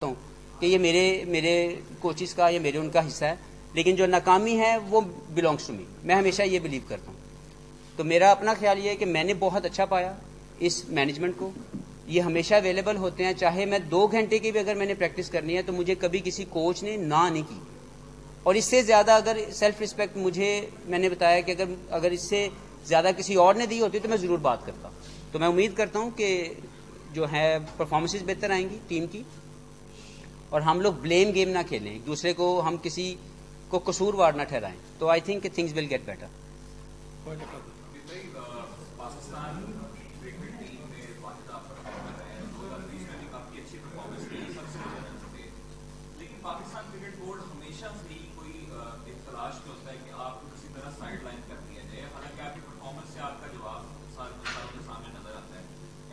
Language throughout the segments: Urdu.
ہوں کہ یہ میرے کوچز کا یا میرے ان کا حصہ ہے، لیکن جو ناکامی ہے وہ بلانگس ٹو می. میں ہمیشہ یہ بلیو کرتا ہوں. تو میرا اپنا خیال یہ ہے کہ میں نے بہت اچھا پایا اس مینجمنٹ کو. یہ ہمیشہ اویلیبل ہوتے ہیں، چاہے میں 2 گھنٹے کی بھی اگر میں نے پریکٹس کرنی ہے تو مجھے کبھی کسی کوچ نے نہ نہیں کی. اور اس سے زیادہ اگر سیلف رسپیکٹ میں نے بتایا کہ اگر اس سے زیادہ کسی اور نے دی ہوتی تو میں ضرور بات کرتا. تو میں امید کرتا ہوں کہ جو ہے پرفارمنسز بہتر آئیں گی ٹیم کی، اور ہم لوگ بلیم گیم نہ کھیلیں، ایک دوسرے کو ہم کسی کو قصوروار نہ ٹھہرائیں. تو I think things will get better. Pakistan cricket team میں واحد آپ پرفارمر رہے ہیں، 2020 میں بھی کافی اچھی پرفارمنس کی سب سے زیادہ، لیکن پاکستان کرکٹ بورڈ ہمیشہ سے ہی کوئی ایک تلاش میں ہوتا ہے کہ آپ کو کسی طرح سائڈ لائن کر دیا جائے، حالانکہ آپ کی پرفارمنس سے آپ کا جواب ساروں کے سامنے نظر آتا ہے.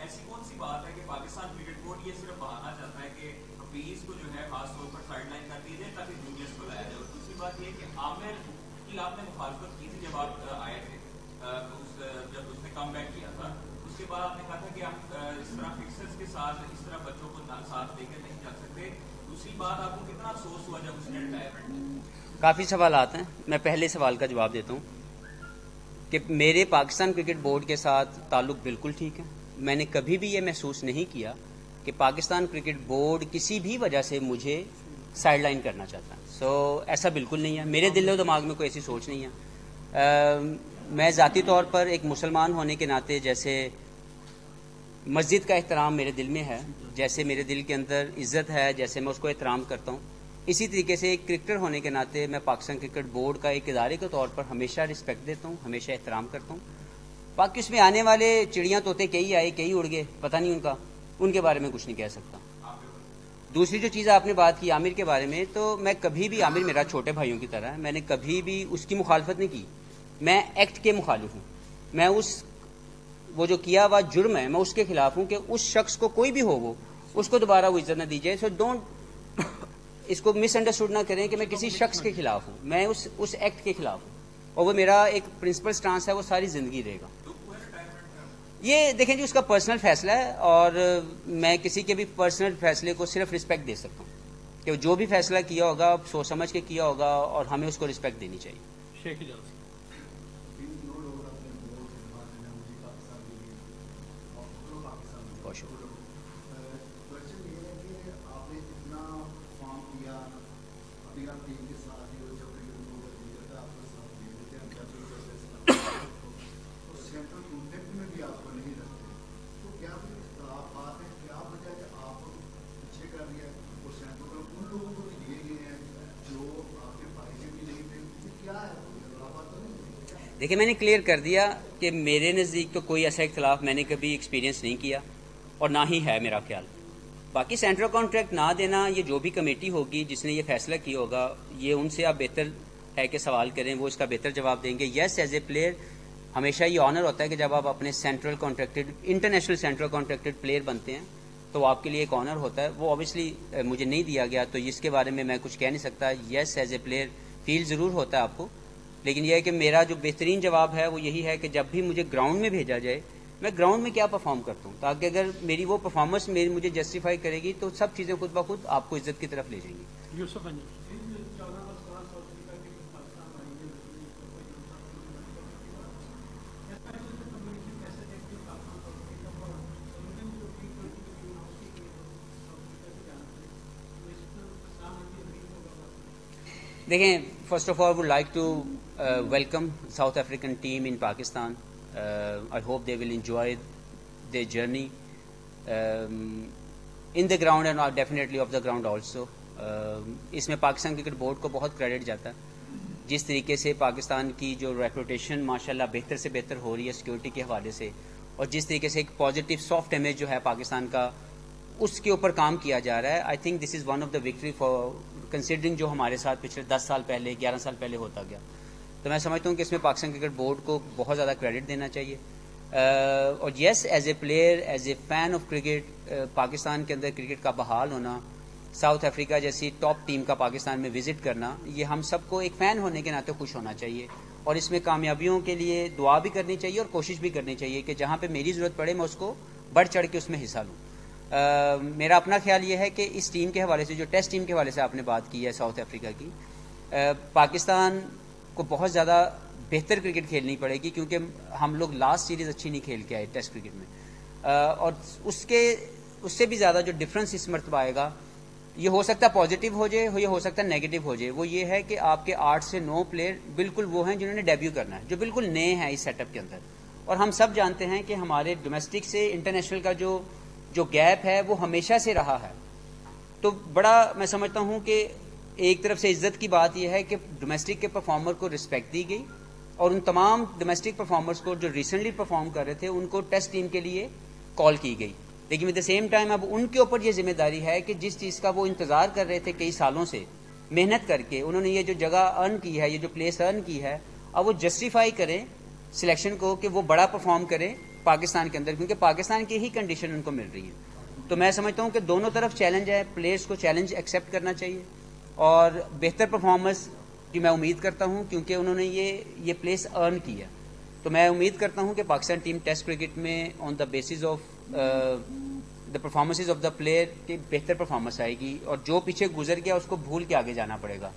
ایسی کون سی بات ہے کہ پاکستان کرکٹ بورڈ یہ صرف بہانا چاہتا ہے کہ حفیظ کو جو ہے خاص طور پر سائڈ لائن کر دی جائے تاکہ جونیئرس کو لایا جائے؟ اور دوسری بات یہ کہ عامر کی آپ نے مخالفت کی تھی جب آپ آئے تھے، جب اس نے کم بیک کیا تھا، اس کے بعد آپ نے کہا تھا کہ آپ اس طرح فکسرز کے ساتھ اس طرح بچوں کو ساتھ لے کے نہیں جا سکتے. دوسری بات، آپ کو کتنا افسوس ہوا جب اس نے ریٹائرمنٹ؟ کافی سوالات ہیں. میں پہلے سوال کا جواب دیتا ہوں کہ میرے پاکستان کرکٹ بورڈ کے ساتھ تعلق بالکل ٹھیک ہے. میں نے کبھی بھی یہ محسوس نہیں کیا کہ پاکستان کرکٹ بورڈ کسی بھی وجہ سے مجھے سائڈ لائن کرنا چاہتا ہے. ایسا بالکل نہیں ہے. میرے دل و دماغ میں کوئی ایسی سوچ نہیں ہے. میں ذاتی طور پر ایک مسلمان ہونے کے ناطے جیسے مسجد کا احترام میرے دل میں ہے، جیسے میرے دل کے اندر عزت ہے، جیسے میں اس کو احترام کرتا ہوں، اسی طریقے سے ایک کرکٹر ہونے کے ناطے میں پاکستان کرکٹ بورڈ کا ایک ادارے کے طور پر ہمیشہ رسپیکٹ دیتا ہوں، ہمیشہ احترام کرتا ہوں. باقی اس میں آنے والے چڑیاں طوطے کئی آئے کئی اڑ گئے، پتہ نہیں ان کے بارے میں کچھ نہیں کہہ سکتا. دوسری جو چیز آپ نے بات کی عامر کے بارے میں، تو میں کبھی بھی، عامر میرا چھوٹے بھائیوں کی طرح ہے، میں نے کبھی بھی اس کی مخالفت نہیں کی. میں ایکٹ کے مخالف ہوں. میں وہ جو کیا ہوا جرم ہے میں اس کے خلاف ہوں کہ اس شخص کو کوئی بھی ہو وہ اس کو دوبارہ وہ عزت نہ دی جائے. سو ڈونٹ اس کو مس انڈرسٹوڈ نہ کریں کہ میں کسی شخص کے خلاف ہوں. میں اس ایکٹ کے خلاف ہوں، اور وہ میرا ایک پرنسپل سٹانس ہے، وہ ساری زندگی رہے گا. یہ دیکھیں جی، اس کا پرسنل فیصلہ ہے، اور میں کسی کے بھی پرسنل فیصلے کو صرف رسپیکٹ دے سکتا ہوں کہ جو بھی فیصلہ کیا ہوگا سوچ سمجھ کے کیا ہوگا، اور ہمیں اس کو رسپیکٹ دینی چاہیے. بہت شکریہ. دیکھیں، میں نے کلیئر کر دیا کہ میرے نزدیک تو کوئی ایسا اختلاف میں نے کبھی ایکسپیرینس نہیں کیا، اور نہ ہی ہے میرا خیال. باقی سینٹرل کانٹریکٹ نہ دینا، یہ جو بھی کمیٹی ہوگی جس نے یہ فیصلہ کیا ہوگا، یہ ان سے آپ بہتر ہے کہ سوال کریں، وہ اس کا بہتر جواب دیں گے. یس، ایز اے پلیئر ہمیشہ یہ آنر ہوتا ہے کہ جب آپ اپنے central contracted international central contracted player بنتے ہیں تو آپ کے لیے ایک آنر ہوتا ہے. وہ اوبیسلی مجھے نہیں دیا گیا تو اس کے بارے میں کچھ کہہ نہیں سکتا. یس، ایز اے پلیئر فیل ضرور ہوتا ہے آپ کو، لیکن یہ ہے کہ میرا جو بہترین جواب ہے وہ یہی ہے کہ جب بھی مجھے گراؤنڈ میں بھیجا جائے، میں گراؤنڈ میں کیا پرفارم کرتا ہوں، تاکہ اگر میری وہ پرفارمنس مجھے جسٹیفائی کرے گی تو سب چیزیں خود بخود آپ کو عزت کی طرف لے جائیں گی. دیکھیں، first of all would like to welcome South African team in Pakistan. I hope they will enjoy their journey in the ground and definitely off the ground also. اس میں پاکستان کرکٹ بورڈ کو بہت کریڈٹ جاتا ہے. جس طریقے سے پاکستان کی جو ریپوٹیشن ماشاءاللہ بہتر سے بہتر ہو رہی ہے سیکورٹی کے حوالے سے، اور جس طریقے سے ایک پازیٹیو سافٹ امیج جو ہے پاکستان کا، اس کے اوپر کام کیا جا رہا ہے. I think this is one of the victory for considering جو ہمارے ساتھ پچھلے 10 سال پہلے 11 سال پہلے ہوتا گیا. تو میں سمجھتا ہوں کہ اس میں پاکستان کرکٹ بورڈ کو بہت زیادہ کریڈٹ دینا چاہیے. اور yes, as a player, as a fan of cricket, Pakistan کے اندر کرکٹ کا بحال ہونا، ساؤتھ افریقہ جیسی ٹاپ ٹیم کا پاکستان میں وزٹ کرنا، یہ ہم سب کو ایک فین ہونے کے ناطے خوش ہونا چاہیے، اور اس میں کامیابیوں کے لیے دعا بھی کرنی چاہیے اور کوشش بھی کرنی چاہیے کہ جہاں پہ میری ضرورت پڑے میں اس کو بڑھ چڑھ کے اس میں حصہ لوں. میرا اپنا خیال یہ ہے کہ اس ٹیم کے حوالے سے، جو ٹیسٹ ٹیم کے حوالے سے آپ نے بات کی ہے ساؤتھ افریقہ کی، پاکستان کو بہت زیادہ بہتر کرکٹ کھیلنی پڑے گی، کیونکہ ہم لوگ لاسٹ سیریز اچھی نہیں کھیل کے آئے ٹیسٹ کرکٹ میں، اور اس سے بھی زیادہ جو ڈفرنس اس مرتبہ آئے گا، یہ ہو سکتا ہے پازیٹیو ہو جائے، یہ ہو سکتا ہے نیگیٹو ہو جائے، وہ یہ ہے کہ آپ کے 8 سے 9 پلیئر بالکل وہ ہیں جنہوں نے ڈیبیو کرنا ہے، جو بالکل نئے ہیں اس سیٹ اپ کے اندر. اور ہم سب جانتے ہیں کہ ہمارے ڈومیسٹک سے انٹرنیشنل کا جو گیپ ہے وہ ہمیشہ سے رہا ہے. تو بڑا میں سمجھتا ہوں کہ ایک طرف سے عزت کی بات یہ ہے کہ ڈومیسٹک کے پرفارمر کو رسپیکٹ دی گئی، اور ان تمام ڈومیسٹک پرفارمرز کو جو ریسنٹلی پرفارم کر رہے تھے ان کو ٹیسٹ ٹیم کے لیے کال کی گئی. لیکن ایٹ دا سیم ٹائم اب ان کے اوپر یہ ذمہ داری ہے کہ جس چیز کا وہ انتظار کر رہے تھے کئی سالوں سے، محنت کر کے انہوں نے یہ جو جگہ ارن کی ہے، یہ جو پلیس ارن کی ہے، اب وہ جسٹیفائی کریں سلیکشن کو کہ وہ بڑا پرفارم کریں پاکستان کے اندر، کیونکہ پاکستان کی ہی کنڈیشن ان کو مل رہی ہے. تو میں سمجھتا ہوں کہ دونوں طرف چیلنج ہے، پلیئرس کو چیلنج ایکسیپٹ کرنا چاہیے، اور بہتر پرفارمنس کی میں امید کرتا ہوں، کیونکہ انہوں نے یہ پلیس ارن کی ہے. تو میں امید کرتا ہوں کہ پاکستان ٹیم ٹیسٹ کرکٹ میں on the basis of the performances of the player کی بہتر پرفارمنس آئے گی، اور جو پیچھے گزر گیا اس کو بھول کے آگے جانا پڑے گا.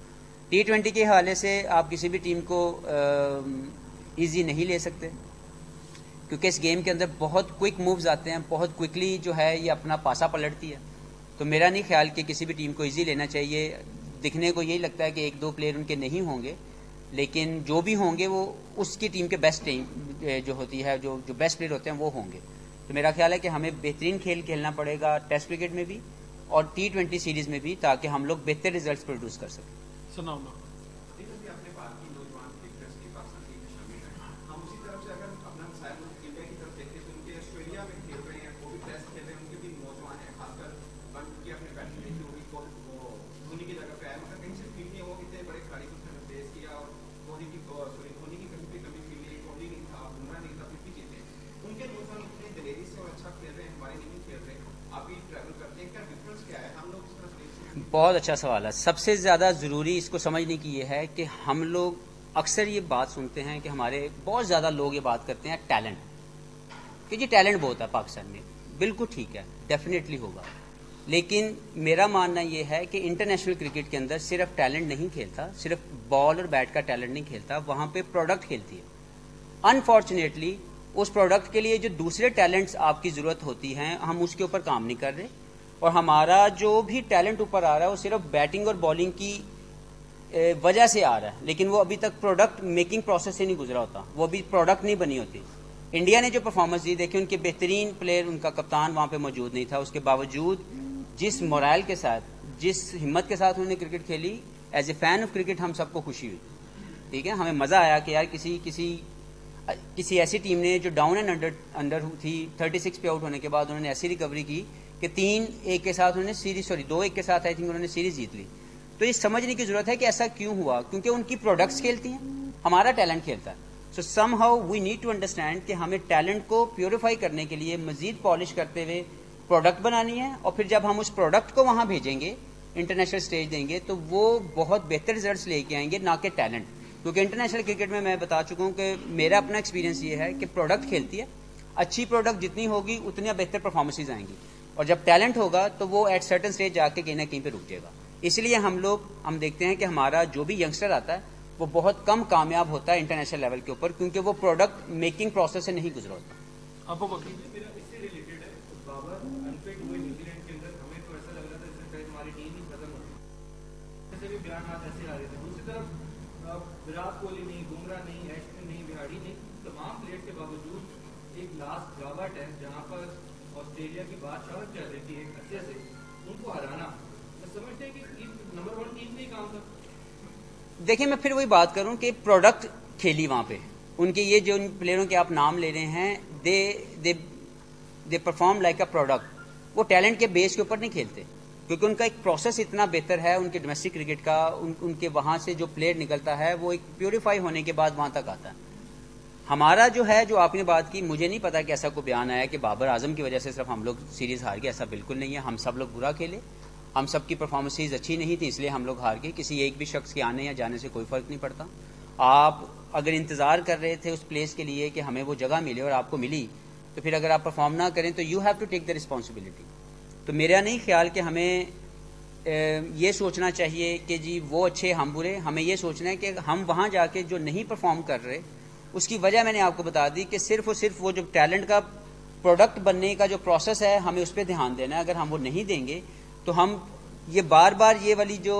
T20 کے حوالے سے آپ کسی بھی ٹیم کو ایزی نہیں لے سکتے، کیونکہ اس گیم کے اندر بہت کوئک مووز آتے ہیں، بہت کوئکلی جو ہے یہ اپنا پاسا پلٹتی ہے. تو میرا نہیں خیال کہ کسی بھی ٹیم کو ایزی لینا چاہیے. دکھنے کو یہی لگتا ہے کہ 1-2 پلیئر ان کے نہیں ہوں گے، لیکن جو بھی ہوں گے وہ اس کی ٹیم کے بیسٹ ٹیم جو ہوتی ہے، جو بیسٹ پلیئر ہوتے ہیں وہ ہوں گے. تو میرا خیال ہے کہ ہمیں بہترین کھیل کھیلنا پڑے گا ٹیسٹ کرکٹ میں بھی اور T20 سیریز میں بھی، تاکہ ہم لوگ بہتر ریزلٹس پروڈیوس کر سکیں. بہت اچھا سوال ہے. سب سے زیادہ ضروری اس کو سمجھنے کی یہ ہے کہ ہم لوگ اکثر یہ بات سنتے ہیں کہ ہمارے بہت زیادہ لوگ یہ بات کرتے ہیں ٹیلنٹ، کہ جی ٹیلنٹ بہت ہے پاکستان میں. بالکل ٹھیک ہے، ڈیفینیٹلی ہوگا، لیکن میرا ماننا یہ ہے کہ انٹرنیشنل کرکٹ کے اندر صرف ٹیلنٹ نہیں کھیلتا، صرف بال اور بیٹ کا ٹیلنٹ نہیں کھیلتا، وہاں پہ پروڈکٹ کھیلتی ہے. انفارچونیٹلی اس پروڈکٹ کے لیے جو دوسرے ٹیلنٹس آپ کی ضرورت ہوتی ہیں، ہم اس کے اوپر کام نہیں کر رہے، اور ہمارا جو بھی ٹیلنٹ اوپر آ رہا ہے وہ صرف بیٹنگ اور بالنگ کی وجہ سے آ رہا ہے، لیکن وہ ابھی تک پروڈکٹ میکنگ پروسیس سے نہیں گزرا ہوتا، وہ ابھی پروڈکٹ نہیں بنی ہوتی. انڈیا نے جو پرفارمنس دی، دیکھیں ان کے بہترین پلیئر، ان کا کپتان وہاں پہ موجود نہیں تھا، اس کے باوجود جس مورائل کے ساتھ، جس ہمت کے ساتھ انہوں نے کرکٹ کھیلی، as a fan of cricket ہم سب کو خوشی ہوئی. ٹھیک ہے، ہمیں مزہ آیا کہ یار کسی ایسی ٹیم نے جو ڈاؤن اینڈ انڈر تھی 36 پہ آؤٹ ہونے کے بعد انہوں نے ایسی ریکوری کی کہ 3-1 کے ساتھ انہوں نے سیریز 2-1 کے ساتھ آئی تھنک انہوں نے سیریز جیت لی. تو یہ سمجھنے کی ضرورت ہے کہ ایسا کیوں ہوا، کیونکہ ان کی پروڈکٹس کھیلتی ہیں، ہمارا ٹیلنٹ کھیلتا ہے. So somehow we need to understand کہ ہمیں ٹیلنٹ کو پیوریفائی کرنے کے لیے مزید پالش کرتے ہوئے پروڈکٹ بنانی ہے، اور پھر جب ہم اس پروڈکٹ کو وہاں بھیجیں گے، انٹرنیشنل سٹیج دیں گے، تو وہ بہت بہتر ریزلٹس لے کے آئیں گے، نہ کہ ٹیلنٹ. کیونکہ انٹرنیشنل کرکٹ میں بتا چکا ہوں کہ میرا اپنا ایکسپیرینس یہ ہے کہ پروڈکٹ کھیلتی ہے، اچھی پروڈکٹ جتنی ہوگی اتنی بہتر پرفارمنسز آئیں گی، اور جب ٹیلنٹ ہوگا تو وہ ایٹ سرٹن اسٹیج جا کے کہیں نہ کہیں پہ رک جائے گا. اس لیے ہم دیکھتے ہیں کہ ہمارا جو بھی ینگسٹر آتا ہے وہ بہت کم کامیاب ہوتا ہے انٹرنیشنل لیول کے اوپر، کیونکہ وہ پروڈکٹ میکنگ پروسیس سے نہیں گزرا ہوتا. وراٹ کوہلی نہیں، بمراہ نہیں، ایشون نہیں، بہاڑی نہیں، تمام پلیئرز کے باوجود ایک لاسٹ جاوا ٹیسٹ جہاں پر آسٹریلیا کی بادشاہت چل رہی تھی ایک عرصے سے، ان کو ہرانا میں سمجھتے ہیں کہ نمبر 1 ٹیم نہیں کام تھا. دیکھیں میں پھر وہی بات کروں کہ پروڈکٹ کھیلی وہاں پہ ان کے، یہ جو ان پلیئروں کے آپ نام لے رہے ہیں، they perform like a product. وہ ٹیلنٹ کے بیس کے اوپر نہیں کھیلتے، کیونکہ ان کا ایک پروسیس اتنا بہتر ہے ان کے ڈومیسٹک کرکٹ کا، ان کے وہاں سے جو پلیئر نکلتا ہے وہ ایک پیوریفائی ہونے کے بعد وہاں تک آتا ہے. ہمارا جو ہے، جو آپ نے بات کی، مجھے نہیں پتا کہ ایسا کوئی بیان آیا کہ بابر اعظم کی وجہ سے صرف ہم لوگ سیریز ہار گئے، ایسا بالکل نہیں ہے. ہم سب لوگ برا کھیلے، ہم سب کی پرفارمنسز اچھی نہیں تھی، اس لیے ہم لوگ ہار گئے. کسی ایک بھی شخص کے آنے یا جانے سے کوئی فرق نہیں پڑتا. آپ اگر انتظار کر رہے تھے اس پلیس کے لیے کہ ہمیں وہ جگہ ملے اور آپ کو ملی، تو پھر اگر آپ پرفارم نہ کریں تو you have to take the responsibility. تو میرا نہیں خیال کہ ہمیں یہ سوچنا چاہیے کہ جی وہ اچھے ہم برے. ہمیں یہ سوچنا ہے کہ ہم وہاں جا کے جو نہیں پرفارم کر رہے اس کی وجہ میں نے آپ کو بتا دی کہ صرف اور صرف وہ جو ٹیلنٹ کا پروڈکٹ بننے کا جو پروسیس ہے ہمیں اس پہ دھیان دینا ہے. اگر ہم وہ نہیں دیں گے تو ہم یہ بار بار یہ والی جو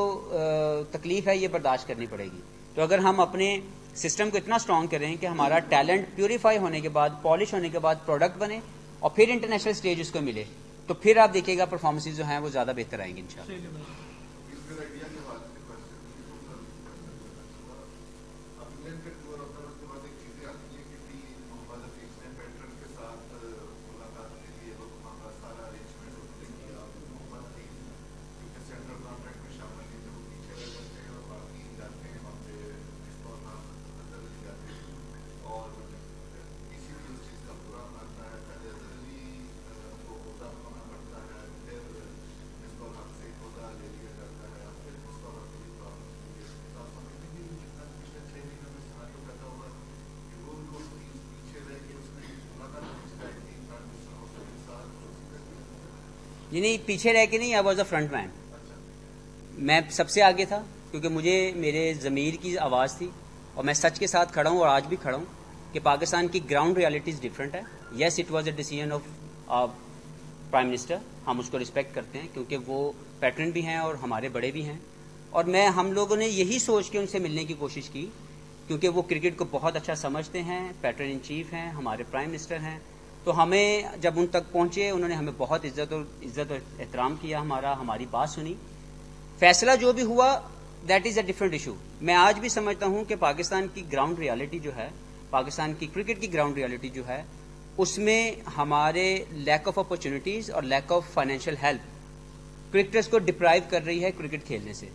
تکلیف ہے یہ برداشت کرنی پڑے گی. تو اگر ہم اپنے سسٹم کو اتنا اسٹرانگ کریں کہ ہمارا ٹیلنٹ پیوریفائی ہونے کے بعد پالش ہونے کے بعد پروڈکٹ بنے اور پھر انٹرنیشنل اسٹیج اس کو ملے تو پھر آپ دیکھیے گا پرفارمنسز جو ہیں وہ زیادہ بہتر آئیں گے انشاءاللہ. نہیں پیچھے رہ کے نہیں, آئی واز اے فرنٹ مین. میں سب سے آگے تھا کیونکہ مجھے میرے ضمیر کی آواز تھی اور میں سچ کے ساتھ کھڑا ہوں اور آج بھی کھڑا ہوں کہ پاکستان کی گراؤنڈ ریالٹیز ڈفرینٹ ہے. Yes it was a decision of prime minister, ہم اس کو رسپیکٹ کرتے ہیں کیونکہ وہ پیٹرن بھی ہیں اور ہمارے بڑے بھی ہیں. اور ہم لوگوں نے یہی سوچ کے ان سے ملنے کی کوشش کی کیونکہ وہ کرکٹ کو بہت اچھا سمجھتے ہیں, پیٹرن ان چیف ہیں, ہمارے پرائم منسٹر ہیں. تو ہمیں جب ان تک پہنچے انہوں نے ہمیں بہت عزت اور احترام کیا, ہماری بات سنی. فیصلہ جو بھی ہوا that is a different issue. میں آج بھی سمجھتا ہوں کہ پاکستان کی گراؤنڈ ریالٹی جو ہے, پاکستان کی کرکٹ کی گراؤنڈ ریالٹی جو ہے, اس میں ہمارے لیک آف اپرچونیٹیز اور lack of financial help cricketers کو ڈپرائیو کر رہی ہے کرکٹ کھیلنے سے.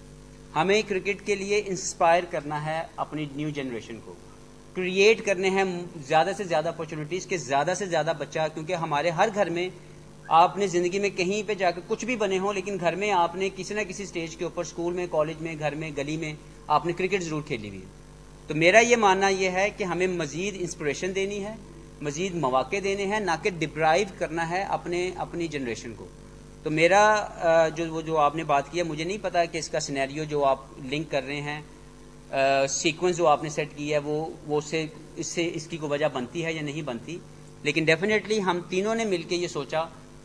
ہمیں کرکٹ کے لیے انسپائر کرنا ہے اپنی نیو جنریشن کو, کریٹ کرنے ہیں زیادہ سے زیادہ اپرچونیٹیز کے زیادہ سے زیادہ بچہ, کیونکہ ہمارے ہر گھر میں آپ نے زندگی میں کہیں پہ جا کے کچھ بھی بنے ہوں لیکن گھر میں آپ نے کسی نہ کسی سٹیج کے اوپر, اسکول میں, کالج میں, گھر میں, گلی میں آپ نے کرکٹ ضرور کھیلی ہوئی ہے. تو میرا یہ ماننا یہ ہے کہ ہمیں مزید انسپریشن دینی ہے, مزید مواقع دینے ہیں, نہ کہ ڈپرائیو کرنا ہے اپنی جنریشن کو. تو میرا جو آپ نے بات کی ہے, مجھے نہیں پتا کہ اس کا سینیریو جو آپ لنک کر رہے ہیں, سیکوینس جو آپ نے سیٹ کی ہے وہ اس کی کوئی وجہ بنتی ہے یا نہیں بنتی. لیکن ڈیفینیٹلی ہم تینوں نے مل کے یہ سوچا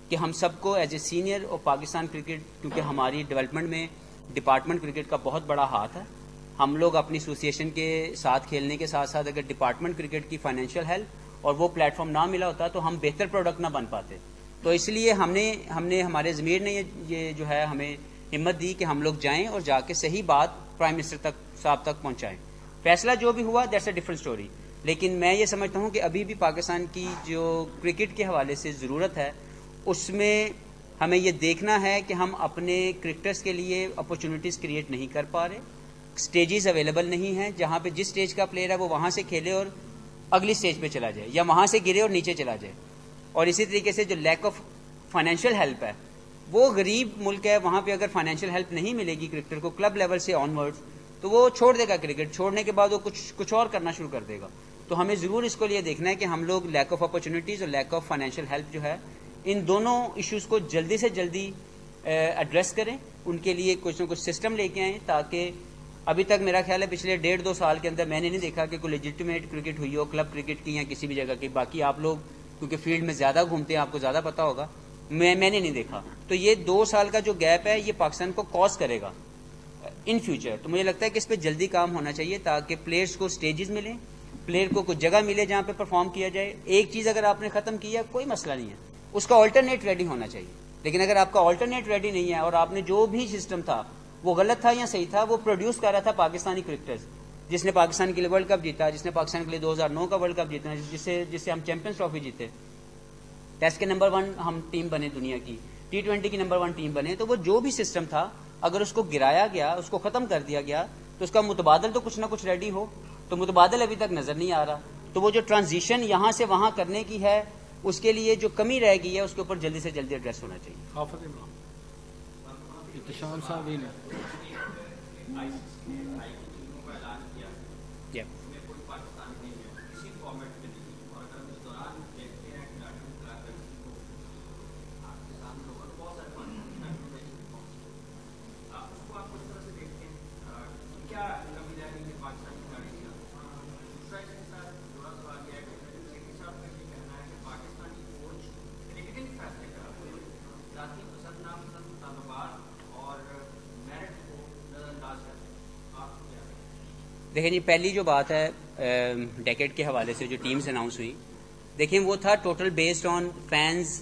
کہ ہم سب کو ایز اے سینئر اور پاکستان کرکٹ, کیونکہ ہماری ڈیولپمنٹ میں ڈپارٹمنٹ کرکٹ کا بہت بڑا ہاتھ ہے, ہم لوگ اپنی ایسوسیشن کے ساتھ کھیلنے کے ساتھ ساتھ اگر ڈپارٹمنٹ کرکٹ کی فائنینشیل ہیلپ اور وہ پلیٹ فارم نہ ملا ہوتا تو ہم بہتر پروڈکٹ نہ بن پاتے. تو اس لیے ہم نے ہمارے ضمیر نے یہ جو ہے ہمیں ہمت دی کہ ہم لوگ جائیں اور جا کے صحیح بات پرائم منسٹر صاحب تک پہنچائیں. فیصلہ جو بھی ہوا دیٹس اے ڈفرنٹ اسٹوری. لیکن میں یہ سمجھتا ہوں کہ ابھی بھی پاکستان کی جو کرکٹ کے حوالے سے ضرورت ہے اس میں ہمیں یہ دیکھنا ہے کہ ہم اپنے کرکٹرز کے لیے اپرچونیٹیز کریٹ نہیں کر پا رہے, اسٹیجز اویلیبل نہیں ہیں جہاں پہ جس اسٹیج کا پلیئر ہے وہ وہاں سے کھیلے اور اگلی اسٹیج پہ چلا جائے, یا وہاں سے گرے اور نیچے چلا جائے. اور اسی طریقے سے جو لیک آف فائنینشیل ہیلپ ہے, وہ غریب ملک ہے, وہاں پہ اگر فائنینشیل ہیلپ نہیں ملے گی کرکٹر کو کلب لیول سے آن ورڈ تو وہ چھوڑ دے گا کرکٹ, چھوڑنے کے بعد وہ کچھ اور کرنا شروع کر دے گا. تو ہمیں ضرور اس کو لیے دیکھنا ہے کہ ہم لوگ لیک آف اپرچونیٹیز اور لیک آف فائنینشیل ہیلپ جو ہے ان دونوں ایشوز کو جلدی سے جلدی ایڈریس کریں, ان کے لیے کچھ نہ کچھ سسٹم لے کے آئیں. تاکہ ابھی تک میرا خیال ہے پچھلے 1.5-2 سال کے اندر میں نے نہیں دیکھا کہ کوئی لیجیٹمیٹ کرکٹ ہوئی ہو کلب کرکٹ کی یا کسی بھی جگہ کی. باقی آپ لوگ کیونکہ فیلڈ میں زیادہ گھومتے ہیں آپ کو زیادہ پتا ہوگا, میں نے نہیں دیکھا. تو یہ 2 سال کا جو گیپ ہے یہ پاکستان کو کاز کرے گا ان فیوچر. تو مجھے لگتا ہے کہ اس پہ جلدی کام ہونا چاہیے تاکہ پلیئرز کو سٹیجز ملیں, پلیئر کو کچھ جگہ ملے جہاں پہ پرفارم کیا جائے. ایک چیز اگر آپ نے ختم کی ہے کوئی مسئلہ نہیں ہے, اس کا آلٹرنیٹ ریڈی ہونا چاہیے. لیکن اگر آپ کا آلٹرنیٹ ریڈی نہیں ہے اور آپ نے جو بھی سسٹم تھا وہ غلط تھا یا صحیح تھا, وہ پروڈیوس کر رہا تھا پاکستانی کرکٹرز, جس نے پاکستان کے لیے ورلڈ کپ جیتا, جس نے پاکستان کے لیے 2009 کا ورلڈ کپ جیتا, جس سے ہم چیمپئنز ٹرافی جیتے, ٹیسٹ کے نمبر 1 ہم ٹیم بنے دنیا کی, T20 کی نمبر 1 ٹیم بنے. تو وہ جو بھی سسٹم تھا اگر اس کو گرایا گیا, اس کو ختم کر دیا گیا تو اس کا متبادل تو کچھ نہ کچھ ریڈی ہو. تو متبادل ابھی تک نظر نہیں آ رہا. تو وہ جو ٹرانزیشن یہاں سے وہاں کرنے کی ہے اس کے لیے جو کمی رہ گئی ہے اس کے اوپر جلدی سے جلدی ایڈریس ہونا چاہیے. حافظ عمران, احتشام صاحب ہی نے دیکھیں جی، پہلی جو بات ہے ڈیکیڈ کے حوالے سے جو ٹیمز اناؤنس ہوئی، دیکھیں وہ تھا total based on fans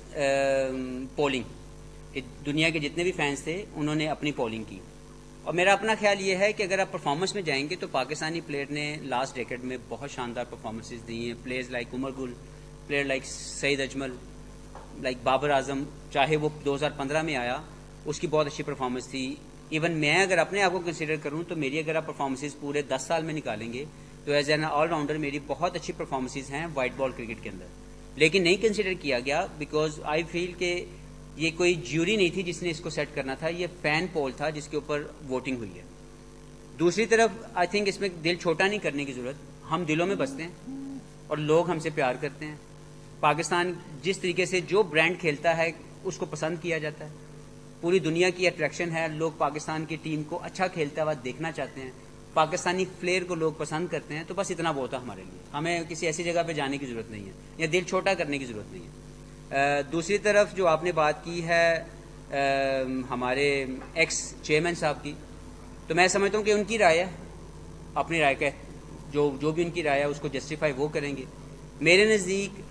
polling. دنیا کے جتنے بھی فینس تھے انہوں نے اپنی پولنگ کی. اور میرا اپنا خیال یہ ہے کہ اگر آپ پرفارمنس میں جائیں گے تو پاکستانی پلیئر نے لاسٹ ڈیکیڈ میں بہت شاندار پرفارمنسز دی ہیں. پلیئرز لائک عمر گل، player like Saeed Ajmal, like Babar Azam, چاہے وہ 2015 میں آیا اس کی بہت اچھی پرفارمنس تھی. ایون میں اگر اپنے آپ کو کنسیڈر کروں تو میری اگر آپ پرفارمنسز پورے 10 سال میں نکالیں گے تو ایز این آل راؤنڈر میری بہت اچھی پرفارمنسز ہیں وائٹ بال کرکٹ کے اندر. لیکن نہیں کنسیڈر کیا گیا بیکاز آئی فیل کہ یہ کوئی جیوری نہیں تھی جس نے اس کو سیٹ کرنا تھا، یہ فین پول تھا جس کے اوپر ووٹنگ ہوئی ہے. دوسری طرف آئی تھنک اس میں دل چھوٹا نہیں کرنے کی ضرورت. ہم دلوں میں بستے ہیں اور لوگ ہم سے پیار کرتے ہیں. پاکستان جس طریقے سے جو برانڈ کھیلتا ہے اس کو پسند کیا جاتا ہے. پوری دنیا کی اٹریکشن ہے. لوگ پاکستان کی ٹیم کو اچھا کھیلتا ہوا دیکھنا چاہتے ہیں. پاکستانی پلیئر کو لوگ پسند کرتے ہیں. تو بس اتنا بہت ہے ہمارے لیے. ہمیں کسی ایسی جگہ پہ جانے کی ضرورت نہیں ہے یا دل چھوٹا کرنے کی ضرورت نہیں ہے. دوسری طرف جو آپ نے بات کی ہے ہمارے ایکس چیئرمین صاحب کی، تو میں سمجھتا ہوں کہ ان کی رائے ہے، اپنی رائے کا جو بھی ان کی رائے ہے اس کو جسٹیفائی وہ کریں گے. میرے نزدیک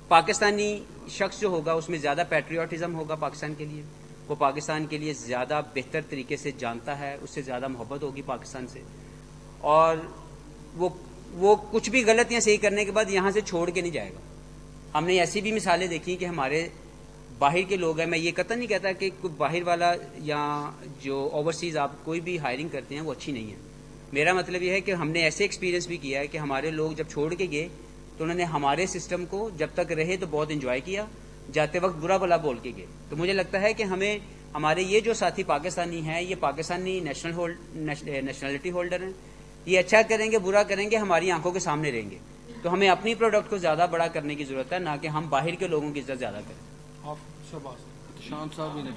پاکستانی شخص جو ہوگا اس میں زیادہ پیٹریوٹزم ہوگا پاکستان کے لیے. وہ پاکستان کے لیے زیادہ بہتر طریقے سے جانتا ہے، اس سے زیادہ محبت ہوگی پاکستان سے. اور وہ کچھ بھی غلط یا صحیح کرنے کے بعد یہاں سے چھوڑ کے نہیں جائے گا. ہم نے ایسی بھی مثالیں دیکھی کہ ہمارے باہر کے لوگ ہیں. میں یہ قطعا نہیں کہتا کہ کوئی باہر والا یا جو اوورسیز آپ کوئی بھی ہائرنگ کرتے ہیں وہ اچھی نہیں ہے. میرا مطلب یہ ہے کہ ہم نے ایسے ایکسپیرینس بھی کیا ہے کہ ہمارے لوگ جب چھوڑ کے گئے تو انہوں نے ہمارے سسٹم کو جب تک رہے تو بہت انجوائے کیا، جاتے وقت برا بلا بول کے گئے. تو مجھے لگتا ہے کہ ہمیں ہمارے یہ جو ساتھی پاکستانی ہیں یہ پاکستانی نیشنلٹی ہولڈر ہیں. یہ اچھا کریں گے برا کریں گے ہماری آنکھوں کے سامنے رہیں گے. تو ہمیں اپنی پروڈکٹ کو زیادہ بڑا کرنے کی ضرورت ہے، نہ کہ ہم باہر کے لوگوں کی عزت زیادہ کریں. شان صاحب بھی نہیں.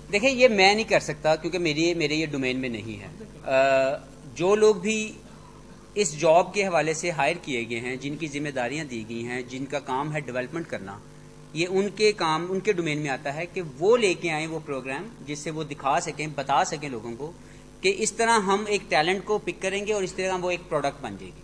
دیکھیں یہ میں نہیں کر سکتا کیونکہ میرے یہ ڈومین میں نہیں ہے. جو لوگ بھی اس جاب کے حوالے سے ہائر کیے گئے ہیں، جن کی ذمہ داریاں دی گئی ہیں، جن کا کام ہے ڈیولپمنٹ کرنا، یہ ان کے ڈومین میں آتا ہے کہ وہ لے کے آئیں وہ پروگرام جس سے وہ دکھا سکیں، بتا سکیں لوگوں کو کہ اس طرح ہم ایک ٹیلنٹ کو پک کریں گے اور اس طرح وہ ایک پروڈکٹ بن جائے گی.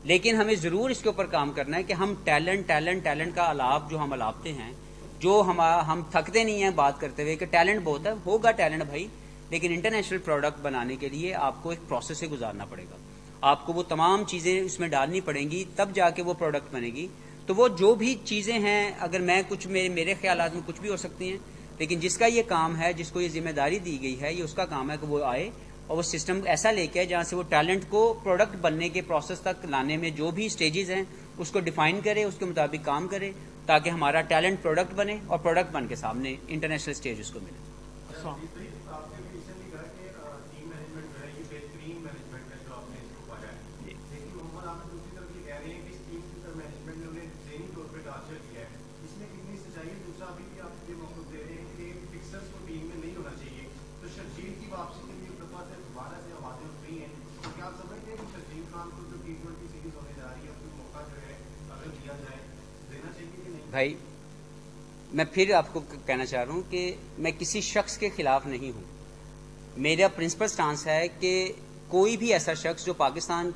لیکن ہمیں ضرور اس کے اوپر کام کرنا ہے کہ ہم ٹیلنٹ کا الاپ جو ہم الاپتے ہیں، جو ہم تھکتے نہیں ہیں بات کرتے ہوئے کہ ٹیلنٹ بہت ہے، ہوگا ٹیلنٹ بھائی، لیکن انٹرنیشنل پروڈکٹ بنانے کے لیے آپ کو ایک پروسیس سے گزارنا پڑے گا. آپ کو وہ تمام چیزیں اس میں ڈالنی پڑیں گی تب جا کے وہ پروڈکٹ بنے گی. تو وہ جو بھی چیزیں ہیں، اگر میں کچھ میرے خیالات میں کچھ بھی ہو سکتی ہیں، لیکن جس کا یہ کام ہے، جس کو یہ ذمہ داری دی گئی ہے، یہ اس کا کام ہے کہ وہ آئے اور وہ سسٹم ایسا لے کے جہاں سے وہ ٹیلنٹ کو پروڈکٹ بننے کے پروسیس تک لانے میں جو بھی سٹیجز ہیں اس کو ڈیفائن کرے، اس کے مطابق کام کرے تاکہ ہمارا ٹیلنٹ پروڈکٹ بنے اور پروڈکٹ بن کے سامنے انٹرنیشنل سٹیج اس کو ملے. بھائی میں پھر آپ کو کہنا چاہ رہا ہوں کہ میں کسی شخص کے خلاف نہیں ہوں. میرا پرنسپل سٹانس ہے کہ کوئی بھی ایسا شخص جو پاکستان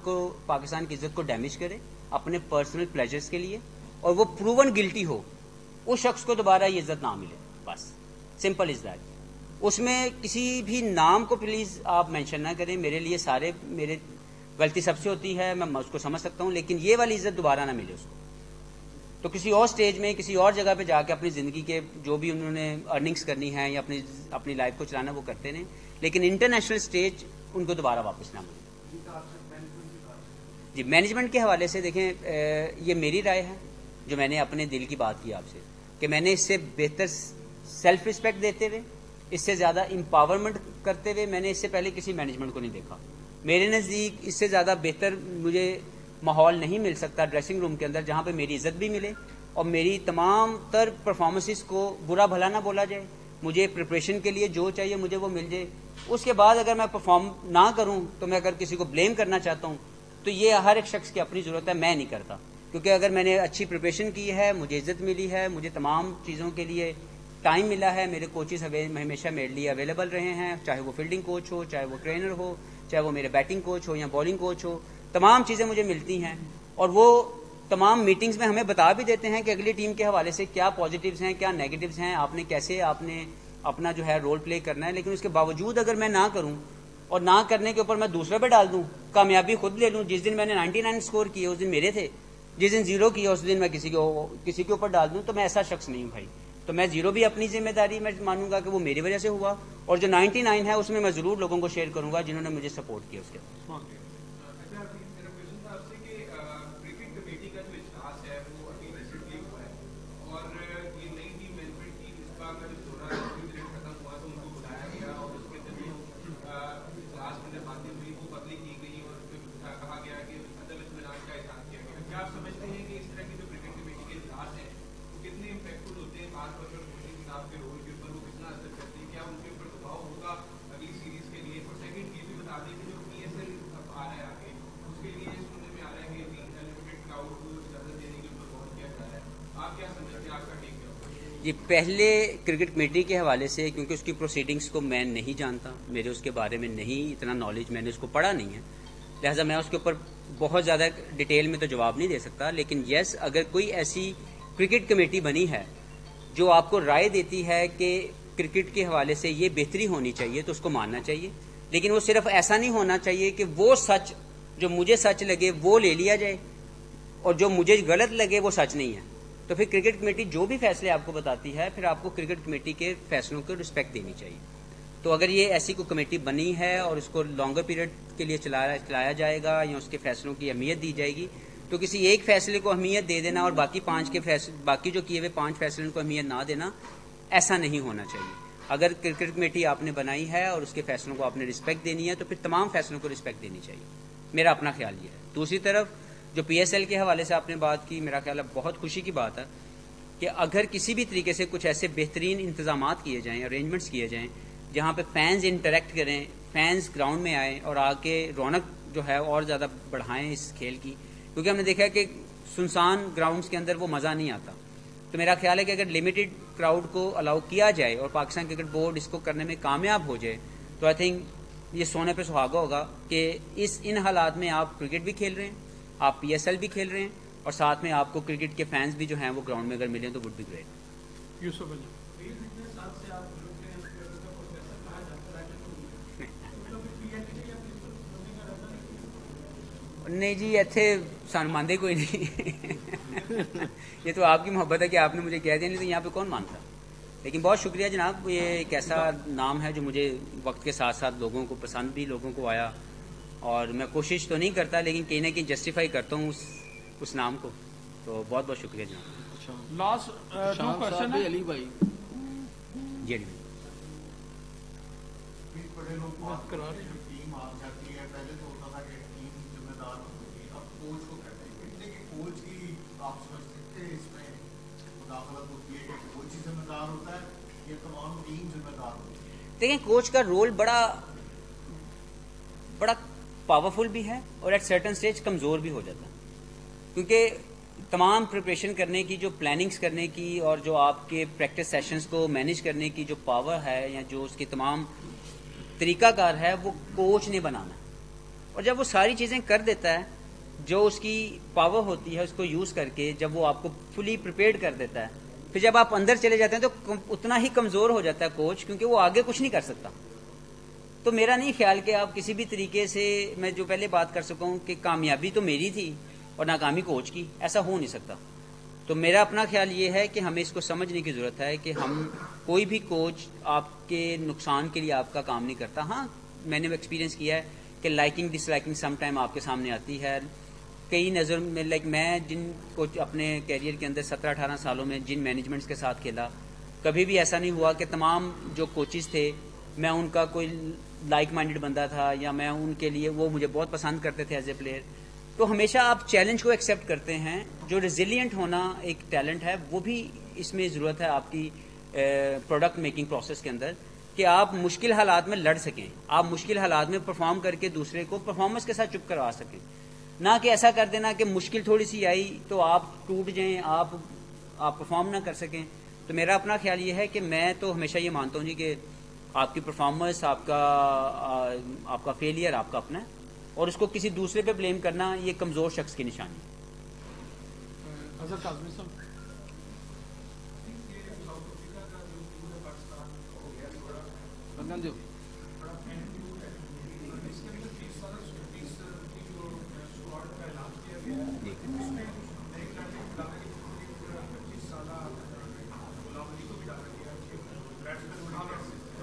کی عزت کو ڈیمیج کرے اپنے پرسنل پلیجرز کے لیے اور وہ پروون گلٹی ہو، اس شخص کو دوبارہ یہ عزت نہ ملے. بس سمپل از دیٹ. اس میں کسی بھی نام کو پلیز آپ مینشن نہ کریں. میرے لیے میرے غلطی سب سے ہوتی ہے، میں اس کو سمجھ سکتا ہوں، لیکن یہ والی عزت دوبارہ نہ ملے اس کو. تو کسی اور سٹیج میں کسی اور جگہ پہ جا کے اپنی زندگی کے جو بھی انہوں نے ارننگز کرنی ہے یا اپنی لائف کو چلانا وہ کرتے ہیں، لیکن انٹرنیشنل سٹیج ان کو دوبارہ واپس نہ ملے. جی مینجمنٹ کے حوالے سے دیکھیں، یہ میری رائے ہے جو میں نے اپنے دل کی بات کی آپ سے، کہ میں نے اس سے بہتر سیلف رسپیکٹ دیتے ہوئے، اس سے زیادہ امپاورمنٹ کرتے ہوئے میں نے اس سے پہلے کسی مینجمنٹ کو نہیں دیکھا. میرے نزدیک اس سے زیادہ بہتر مجھے ماحول نہیں مل سکتا ڈریسنگ روم کے اندر جہاں پہ میری عزت بھی ملے اور میری تمام تر پرفارمنسز کو برا بھلا نہ بولا جائے. مجھے پریپریشن کے لیے جو چاہیے مجھے وہ مل جائے. اس کے بعد اگر میں پرفارم نہ کروں تو میں اگر کسی کو بلیم کرنا چاہتا ہوں تو یہ ہر ایک شخص کی اپنی ضرورت ہے, میں نہیں کرتا. کیونکہ اگر میں نے اچھی پریپریشن کی ہے, مجھے عزت ملی ہے, مجھے تمام چیزوں کے لیے ٹائم ملا ہے, میرے کوچز ہمیشہ میرے لیے اویلیبل رہے ہیں, چاہے وہ فیلڈنگ کوچ ہو, چاہے وہ ٹرینر ہو, چاہے وہ میرے بیٹنگ کوچ ہو یا بالنگ کوچ ہو, تمام چیزیں مجھے ملتی ہیں. اور وہ تمام میٹنگز میں ہمیں بتا بھی دیتے ہیں کہ اگلی ٹیم کے حوالے سے کیا پازیٹیوز ہیں, کیا نیگیٹیوز ہیں, آپ نے کیسے آپ نے اپنا جو ہے رول پلے کرنا ہے. لیکن اس کے باوجود اگر میں نہ کروں اور نہ کرنے کے اوپر میں دوسرے پہ ڈال دوں, کامیابی خود لے لوں, جس دن میں نے 99 اسکور کیے اس دن میرے تھے, جس دن 0 کیا اس دن میں کسی کے اوپر ڈال دوں, تو میں ایسا شخص نہیں ہوں بھائی. تو میں 0 بھی اپنی ذمہ داری میں مانوں گا کہ وہ میری وجہ سے ہوا, اور جو 99 ہے اس میں میں ضرور لوگوں کو شیئر کروں گا جنہوں نے مجھے سپورٹ کیا. اس کے یہ پہلے کرکٹ کمیٹی کے حوالے سے, کیونکہ اس کی پروسیڈنگز کو میں نہیں جانتا, میرے اس کے بارے میں نہیں اتنا نالج, میں نے اس کو پڑھا نہیں ہے, لہٰذا میں اس کے اوپر بہت زیادہ ڈیٹیل میں تو جواب نہیں دے سکتا. لیکن یس, اگر کوئی ایسی کرکٹ کمیٹی بنی ہے جو آپ کو رائے دیتی ہے کہ کرکٹ کے حوالے سے یہ بہتری ہونی چاہیے تو اس کو ماننا چاہیے. لیکن وہ صرف ایسا نہیں ہونا چاہیے کہ وہ سچ جو مجھے سچ لگے وہ لے لیا جائے اور جو مجھے غلط لگے وہ سچ نہیں ہے. تو پھر کرکٹ کمیٹی جو بھی فیصلے آپ کو بتاتی ہے پھر آپ کو کرکٹ کمیٹی کے فیصلوں کو رسپیکٹ دینی چاہیے. تو اگر یہ ایسی کوئی کمیٹی بنی ہے اور اس کو لانگر پیریڈ کے لیے چلایا جائے گا یا اس کے فیصلوں کی اہمیت دی جائے گی, تو کسی ایک فیصلے کو اہمیت دے دینا اور باقی جو کیے ہوئے 5 فیصلوں کو اہمیت نہ دینا, ایسا نہیں ہونا چاہیے. اگر کرکٹ کمیٹی آپ نے بنائی ہے اور اس کے فیصلوں کو آپ نے رسپیکٹ دینی ہے تو پھر تمام فیصلوں کو رسپیکٹ دینی چاہیے. میرا اپنا خیال یہ ہے. دوسری طرف جو PSL کے حوالے سے آپ نے بات کی, میرا خیال ہے بہت خوشی کی بات ہے کہ اگر کسی بھی طریقے سے کچھ ایسے بہترین انتظامات کیے جائیں, ارینجمنٹس کیے جائیں جہاں پہ فینز انٹریکٹ کریں, فینز گراؤنڈ میں آئیں اور آ کے رونق جو ہے اور زیادہ بڑھائیں اس کھیل کی, کیونکہ ہم نے دیکھا ہے کہ سنسان گراؤنڈز کے اندر وہ مزہ نہیں آتا. تو میرا خیال ہے کہ اگر لمیٹڈ کراؤڈ کو الاؤ کیا جائے اور پاکستان کرکٹ بورڈ اس کو کرنے میں کامیاب ہو جائے تو آئی تھنک یہ سونے پہ سہاگا ہوگا کہ ان حالات میں آپ کرکٹ بھی کھیل رہے ہیں, آپ PSL بھی کھیل رہے ہیں, اور ساتھ میں آپ کو کرکٹ کے فینز بھی جو ہیں وہ گراؤنڈ میں اگر ملیں تو وڈ بی گریٹ. یوسف علی نہیں جی, ایتھے سان ماندے کوئی نہیں. یہ تو آپ کی محبت ہے کہ آپ نے مجھے کہہ دیا, نہیں تو یہاں پہ کون مانتا. لیکن بہت شکریہ جناب, یہ ایک ایسا نام ہے جو مجھے وقت کے ساتھ ساتھ لوگوں کو پسند بھی لوگوں کو آیا, اور میں کوشش تو نہیں کرتا لیکن کہیں نہ کہیں جسٹیفائی کرتا ہوں اس نام کو. تو بہت بہت شکریہ جناب. لاسٹ علی بھائی جی دیکھیں, کوچ کا رول بڑا پاورفل بھی ہے اور ایٹ سرٹن سٹیج کمزور بھی ہو جاتا ہے, کیونکہ تمام پریپریشن کرنے کی, جو پلاننگز کرنے کی اور جو آپ کے پریکٹس سیشنز کو مینیج کرنے کی جو پاور ہے یا جو اس کی تمام طریقہ کار ہے وہ کوچ نے بنانا ہے. اور جب وہ ساری چیزیں کر دیتا ہے, جو اس کی پاور ہوتی ہے اس کو یوز کر کے جب وہ آپ کو فلی پریپیئرڈ کر دیتا ہے, پھر جب آپ اندر چلے جاتے ہیں تو اتنا ہی کمزور ہو جاتا ہے کوچ, کیونکہ وہ آگے کچھ نہیں کر سکتا. تو میرا نہیں خیال کہ آپ کسی بھی طریقے سے, میں جو پہلے بات کر سکوں کہ کامیابی تو میری تھی اور ناکامی کوچ کی, ایسا ہو نہیں سکتا. تو میرا اپنا خیال یہ ہے کہ ہمیں اس کو سمجھنے کی ضرورت ہے کہ ہم کوئی بھی کوچ آپ کے نقصان کے لیے آپ کا کام نہیں کرتا. ہاں, میں نے ایکسپیرینس کیا ہے کہ لائکنگ ڈس لائکنگ سم ٹائم آپ کے سامنے آتی ہے. کئی نظر میں میں جن کو اپنے کیریئر کے اندر 17-18 سالوں میں جن مینجمنٹس کے ساتھ کھیلا, کبھی بھی ایسا نہیں ہوا کہ تمام جو کوچز تھے میں ان کا کوئی لائک مائنڈڈ بندہ تھا یا میں ان کے لیے, وہ مجھے بہت پسند کرتے تھے ایز اے پلیئر. تو تو ہمیشہ آپ چیلنج کو ایکسیپٹ کرتے ہیں. جو ریزیلینٹ ہونا ایک ٹیلنٹ ہے وہ بھی اس میں ضرورت ہے آپ کی پروڈکٹ میکنگ پروسیس کے اندر, کہ آپ مشکل حالات میں لڑ سکیں, آپ مشکل حالات میں پرفارم کر کے دوسرے کو پرفارمنس کے ساتھ چپ کروا سکیں, نہ کہ ایسا کر دینا کہ مشکل تھوڑی سی آئی تو آپ ٹوٹ جائیں, آپ پرفارم نہ کر سکیں. تو میرا اپنا خیال یہ ہے کہ میں تو ہمیشہ یہ مانتا ہوں جی کہ آپ کی پرفارمنس, آپ کا فیلئر آپ کا اپنا ہے, اور اس کو کسی دوسرے پہ بلیم کرنا یہ کمزور شخص کی نشانی ہے. حضرت کاظمی صاحب,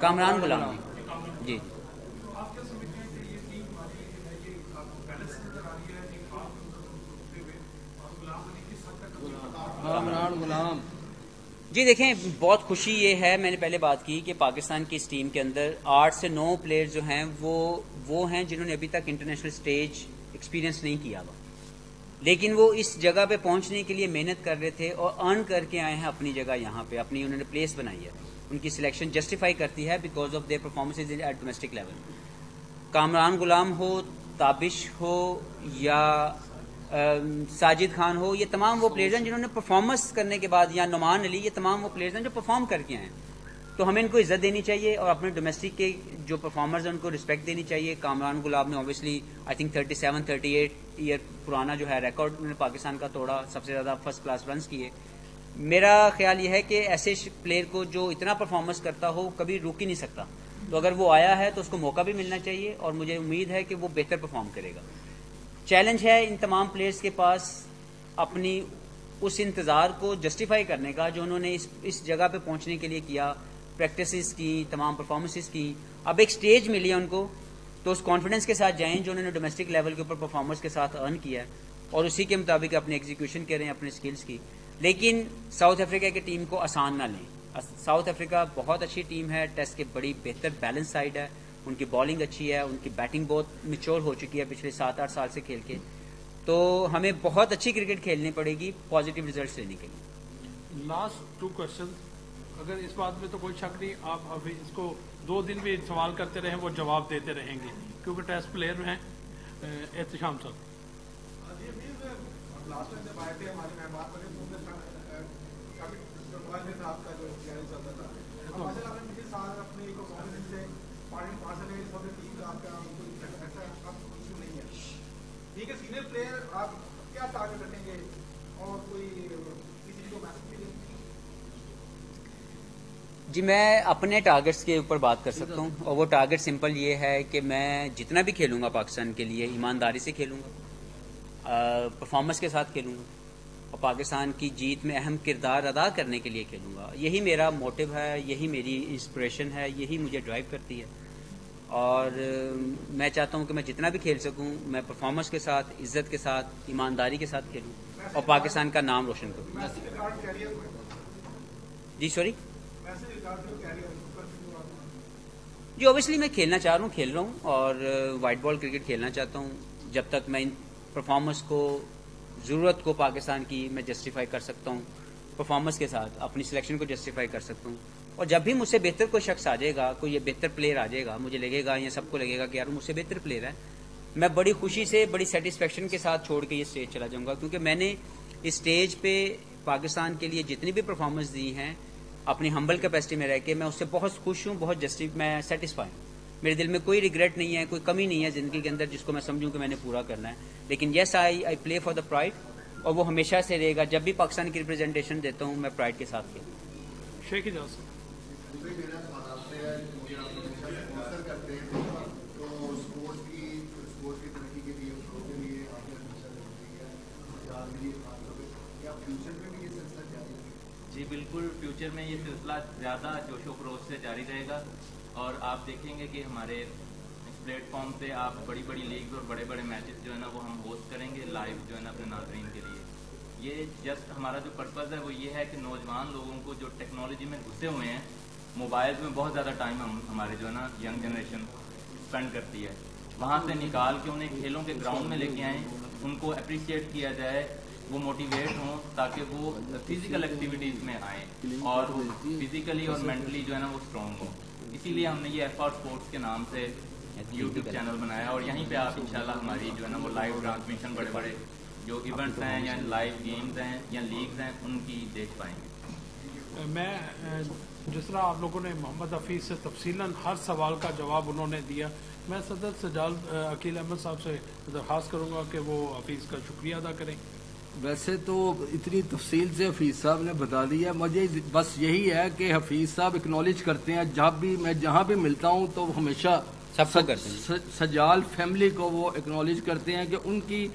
کامران غلام جی. کامران غلام جی دیکھیں, بہت خوشی یہ ہے, میں نے پہلے بات کی کہ پاکستان کی اس ٹیم کے اندر 8 سے 9 پلیئر جو ہیں وہ ہیں جنہوں نے ابھی تک انٹرنیشنل سٹیج ایکسپیرینس نہیں کیا ہوا, لیکن وہ اس جگہ پہ پہنچنے کے لیے محنت کر رہے تھے اور ارن کر کے آئے ہیں اپنی جگہ یہاں پہ, اپنی انہوں نے پلیس بنائی ہے. ان کی سلیکشن جسٹیفائی کرتی ہے because of their performances at domestic level. Kamran Ghulam ہو, تابش ہو یا ساجد خان ہو, یہ تمام وہ پلیئرز ہیں جنہوں نے پرفارمنس کرنے کے بعد, یا نعمان علی, یہ تمام وہ پلیئرز ہیں جو پرفارم کر کے آئے ہیں. تو ہمیں ان کو عزت دینی چاہیے اور اپنے ڈومیسٹک کے جو پرفارمرز ہیں ان کو رسپیکٹ دینی چاہیے. کامران غلام نے اوبیسلی آئی تھنک 37-38 ایئر پرانا جو ہے ریکارڈ انہوں نے پاکستان کا توڑا, سب سے زیادہ فرسٹ کلاس رنز کیے. میرا خیال یہ ہے کہ ایسے پلیئر کو جو اتنا پرفارمنس کرتا ہو کبھی روک ہی نہیں سکتا, تو اگر وہ آیا ہے تو اس کو موقع بھی ملنا چاہیے, اور مجھے امید ہے کہ وہ بہتر پرفارم کرے گا. چیلنج ہے ان تمام پلیئرز کے پاس اپنی اس انتظار کو جسٹیفائی کرنے کا جو انہوں نے اس جگہ پہ پہنچنے کے لیے کیا, پریکٹسز کی, تمام پرفارمنسز کی. اب ایک سٹیج ملی ہے ان کو, تو اس کانفیڈنس کے ساتھ جائیں جو انہوں نے ڈومیسٹک لیول کے اوپر پرفارمنس کے ساتھ ارن کیا ہے, اور اسی کے مطابق اپنے ایگزیکیوشن کریں اپنے سکلز کی. لیکن ساؤتھ افریقہ کی ٹیم کو آسان نہ لیں. ساؤتھ افریقہ بہت اچھی ٹیم ہے, ٹیسٹ کے بڑی بہتر بیلنس سائڈ ہے, ان کی بالنگ اچھی ہے, ان کی بیٹنگ بہت میچور ہو چکی ہے پچھلے 7-8 سال سے کھیل کے. تو ہمیں بہت اچھی کرکٹ کھیلنی پڑے گی پازیٹیو ریزلٹس لینے کے لیے. لاسٹ 2 کوشچن, اگر اس بات میں تو کوئی شک نہیں, آپ ابھی اس کو 2 دن بھی سوال کرتے رہیں وہ جواب دیتے رہیں گے کیونکہ ٹیسٹ پلیئر ہیں. احتشام صاحب, لاسٹ ٹائم جب آئے تھے ہمارے مہمان بنے تو آپ کا جو چل رہا تھا, ماشاء اللہ پچھلے سال اپنی پرفارمنس سے ٹیم کا آپ کا ایسا ایشو نہیں ہے. ٹھیک ہے, سینئر پلیئر آپ کیا ٹارگیٹ رکھیں گے اور کوئی کسی کو میسج بھی دیں؟ جی میں اپنے ٹارگٹس کے اوپر بات کر سکتا ہوں, اور وہ ٹارگٹ سمپل یہ ہے کہ میں جتنا بھی کھیلوں گا پاکستان کے لیے ایمانداری سے کھیلوں گا, پرفارمنس کے ساتھ کھیلوں گا, اور پاکستان کی جیت میں اہم کردار ادا کرنے کے لیے کھیلوں گا. یہی میرا موٹیو ہے, یہی میری انسپریشن ہے, یہی مجھے ڈرائیو کرتی ہے. اور میں چاہتا ہوں کہ میں جتنا بھی کھیل سکوں میں پرفارمنس کے ساتھ, عزت کے ساتھ, ایمانداری کے ساتھ کھیلوں اور پاکستان کا نام روشن کروں. جی سوری جی, اوبیسلی میں کھیلنا چاہ رہا ہوں, کھیل رہا ہوں, اور وائٹ بال کرکٹ کھیلنا چاہتا ہوں. جب تک میں ان پرفارمنس کو, ضرورت کو پاکستان کی میں جسٹیفائی کر سکتا ہوں, پرفارمنس کے ساتھ اپنی سلیکشن کو جسٹیفائی کر سکتا ہوں. اور جب بھی مجھ سے بہتر کوئی شخص آ جائے گا, کوئی یہ بہتر پلیئر آ جائے گا, مجھے لگے گا یا سب کو لگے گا کہ یار مجھ سے بہتر پلیئر ہے, میں بڑی خوشی سے, بڑی سیٹسفیکشن کے ساتھ چھوڑ کے یہ اسٹیج چلا جاؤں گا. کیونکہ میں نے اس اسٹیج پہ پاکستان کے لیے جتنی بھی پرفارمنس دی ہیں اپنی ہمبل کیپیسٹی میں رہ کے, میں اس سے بہت خوش ہوں, بہت میں سیٹسفائی ہوں. میرے دل میں کوئی ریگریٹ نہیں ہے, کوئی کمی نہیں ہے زندگی کے اندر جس کو میں سمجھوں کہ میں نے پورا کرنا ہے. لیکن یس آئی پلے فار دا پرائڈ, اور وہ ہمیشہ سے رہے گا. جب بھی پاکستان کی ریپرزینٹیشن دیتا ہوں میں پرائڈ کے ساتھ کھیلوں. شیخ اجاز جی بالکل, فیوچر میں یہ سلسلہ زیادہ جوش و خروش سے جاری رہے گا, اور آپ دیکھیں گے کہ ہمارے اس پلیٹ فارم پہ آپ بڑی بڑی لیگز اور بڑے بڑے میچز جو ہے نا وہ ہم ہوسٹ کریں گے لائیو جو ہے نا اپنے ناظرین کے لیے. یہ جسٹ ہمارا جو پرپز ہے وہ یہ ہے کہ نوجوان لوگوں کو جو ٹیکنالوجی میں گھسے ہوئے ہیں, موبائل میں بہت زیادہ ٹائم ہمارے جو ہے نا ینگ جنریشن اسپینڈ کرتی ہے, وہاں سے نکال کے انہیں کھیلوں کے گراؤنڈ میں لے کے آئیں, ان کو اپریشیٹ کیا جائے، وہ موٹیویٹ ہوں تاکہ وہ فزیکل ایکٹیویٹیز میں آئیں اور فزیکلی اور مینٹلی جو ہے نا وہ اسٹرانگ ہوں. اسی لیے ہم نے یہ ایف آر اسپورٹس کے نام سے یوٹیوب چینل بنایا اور یہیں پہ آپ انشاءاللہ ہماری جو ہے نا وہ لائیو ٹرانسمیشن بڑے بڑے جو ایونٹس ہیں یا لائیو گیمز ہیں یا لیگز ہیں ان کی دیکھ پائیں گے. میں جس طرح آپ لوگوں نے محمد حفیظ سے تفصیلاً ہر سوال کا جواب انہوں نے دیا، میں صدر سجال عقیل احمد صاحب سے درخواست کروں گا کہ وہ حفیظ کا شکریہ ادا کریں. ویسے تو اتنی تفصیل سے حفیظ صاحب نے بتا دیا، مجھے بس یہی ہے کہ حفیظ صاحب اکنالج کرتے ہیں، جب بھی میں جہاں بھی ملتا ہوں تو ہمیشہ سب کو کرتے ہیں، سجال فیملی کو وہ اکنالج کرتے ہیں کہ ان کی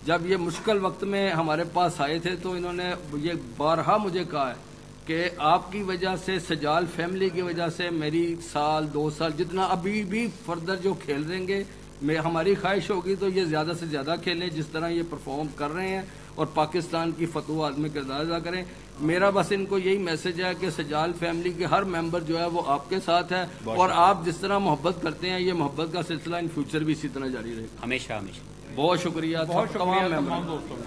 جب یہ مشکل وقت میں ہمارے پاس آئے تھے تو انہوں نے یہ بارہا مجھے کہا ہے کہ آپ کی وجہ سے، سجال فیملی کی وجہ سے میری سال 2 سال جتنا ابھی بھی فردر جو کھیل رہیں گے، ہماری خواہش ہوگی تو یہ زیادہ سے زیادہ کھیلیں جس طرح یہ پرفارم کر رہے ہیں اور پاکستان کی فتح میں کردار ادا کریں. میرا بس ان کو یہی میسج ہے کہ سجال فیملی کے ہر ممبر جو ہے وہ آپ کے ساتھ ہے اور آپ جس طرح محبت کرتے ہیں یہ محبت کا سلسلہ ان فیوچر بھی اسی طرح جاری رہے گا. ہمیشہ ہمیشہ. بہت شکریہ بہت تمام شکریہ ممبروں تمام دوستوں.